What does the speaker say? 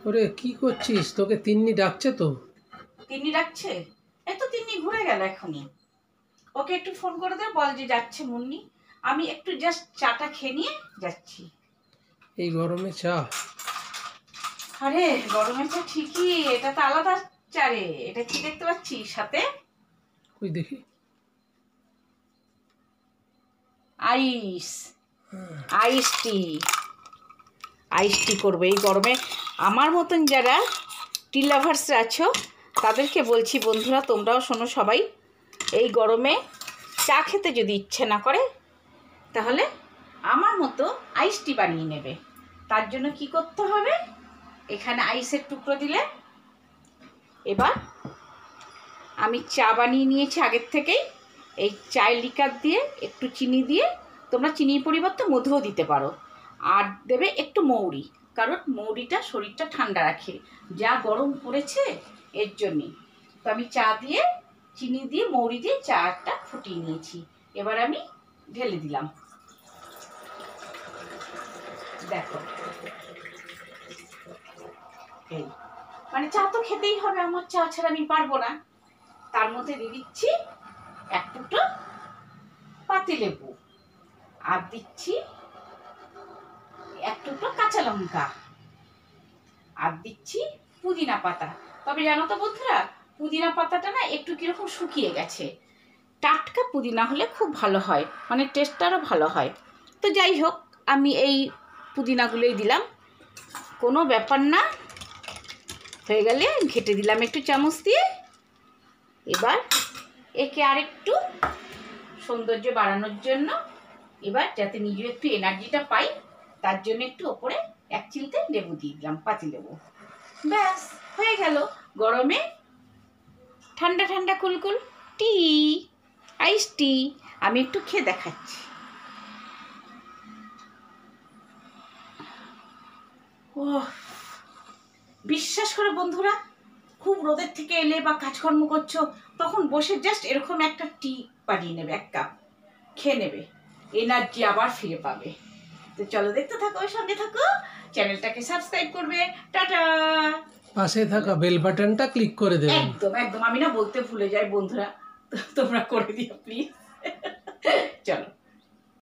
ওরে কি করছিস? তোকে তিন্নি ডাকছে তো। তিন্নি ডাকছে? এই তো তিন্নি ঘুরে গেল এখনই। ওকে একটু ফোন করে দে, বল যে যাচ্ছে মুন্নি। আমি একটু জাস্ট চাটা খেয়ে নিয়ে যাচ্ছি। এই গরমে চা? আরে গরমের চা ঠিকই, এটা তো আলাদা চা রে। এটা কি দেখতে পাচ্ছিস সাথে? কই দেখি। আইস, আইস টি। আইস টি করবো এই গরমে। আমার মতন যারা টি লাভার্স আছো তাদেরকে বলছি, বন্ধুরা তোমরাও শোনো সবাই, এই গরমে চা খেতে যদি ইচ্ছে না করে তাহলে আমার মতো আইস টি বানিয়ে নেবে। তার জন্য কি করতে হবে, এখানে আইসের টুকরো দিলে। এবার আমি চা বানিয়ে নিয়েছি আগের থেকেই। এই চায়ের লিকার দিয়ে একটু চিনি দিয়ে, তোমরা চিনির পরিবর্তে মধুও দিতে পারো। আর দেবে একটু মৌরি, কারণ মৌরিটা শরীরটা ঠান্ডা রাখে, যা গরম পড়েছে এর জন্যে। তো আমি চা দিয়ে, চিনি দিয়ে, মৌরি দিয়ে চাটা ফুটিয়ে নিয়েছি। এবার আমি ঢেলে দিলাম। দেখো, এই মানে চা তো খেতেই হবে, আমার চা ছাড়া আমি পারবো না। তার মধ্যে দিয়ে দিচ্ছি এক টুকরো পাতিলেবু, আর দিচ্ছি এক টুকরো কাঁচা লঙ্কা, আর দিচ্ছি পুদিনা পাতা। তবে জানো তো বন্ধুরা, পুদিনা পাতাটা না একটু কিরকম শুকিয়ে গেছে। টাটকা পুদিনা হলে খুব ভালো হয়, মানে টেস্টটা আরও ভালো হয়। তো যাই হোক, আমি এই পুদিনাগুলোই দিলাম, কোনো ব্যাপার না। হয়ে গেলে ঘেটে দিলাম একটু চামচ দিয়ে। এবার একে আরেকটু সৌন্দর্য বাড়ানোর জন্য, এবার যাতে নিজে একটু এনার্জিটা পাই, তার জন্য একটু ওপরে এক চিলতে লেবু দিয়ে দিলাম, পাতিলেবু। ব্যাস হয়ে গেল গরমে ঠান্ডা ঠান্ডা কুলকুল টি, আইস টি। আমি একটু খেয়ে দেখাচ্ছি। ও, বিশ্বাস করে বন্ধুরা, খুব রোদের থেকে এলে বা কাজকর্ম করছো, তখন বসে জাস্ট এরকম একটা টি বানিয়ে নেবে, এক কাপ খেয়ে নেবে, এনার্জি আবার ফিরে পাবে। তো চলো দেখতে থাকো, সঙ্গে থাকো, চ্যানেলটাকে সাবস্ক্রাইব করবে। টাটা। পাশে থাকা বেল বাটনটা ক্লিক করে দেবেন। একদম একদম, আমি না বলতে ভুলে যাই বন্ধুরা, তোমরা করে দিও প্লিজ। চলো।